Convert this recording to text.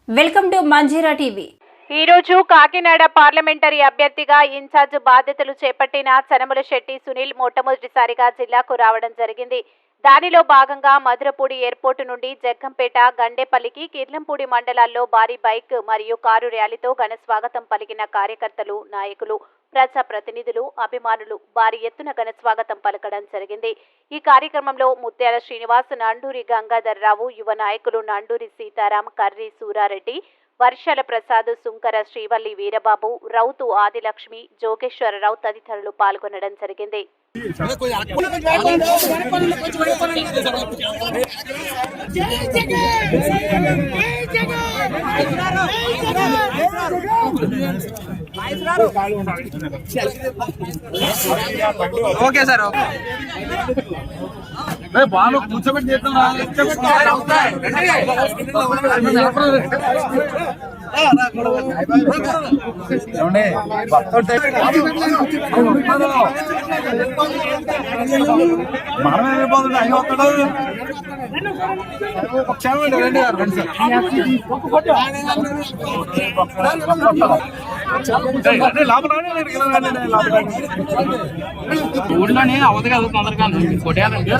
Welcome to Manjira TV. ఈ రోజు Kakinada parliamentary అభ్యర్థిగా ఇన్ఛార్జ్ బాధ్యతలు చేపట్టిన చనమల శెట్టి సునీల్ మొట్టమొదటిసారిగా జిల్లాకు రావడం జరిగింది. దానిలో భాగంగా మధురపూడి ఎయిర్పోర్టు నుండి జగ్గంపేట, గండేపల్లికి, కిర్లంపూడి మండలాల్లో భారీ బైక్ మరియు కారు ర్యాలీతో ఘన స్వాగతం పలికిన కార్యకర్తలు, నాయకులు, ప్రజా ప్రతినిధులు, అభిమానులు భారీ ఎత్తున ఘన స్వాగతం పలకడం జరిగింది. ఈ కార్యక్రమంలో ముత్యాల శ్రీనివాస్, నండూరి గంగాధర్రావు, యువ నాయకులు నండూరి సీతారాం, కర్రి సూరారెడ్డి, వర్షాల ప్రసాద్, సుంకర శ్రీవల్లి వీరబాబు, రౌతు ఆదిలక్ష్మి, జోగేశ్వరరావు తదితరులు పాల్గొనడం జరిగింది. ఓకే సార్, బాగా కూర్చోబెట్టి మనం ఏమైపోతుంది ఆయన వస్తాడు. ఊళ్ళోనే అవదు కదా తొందరగా కొట్టేయాలండి.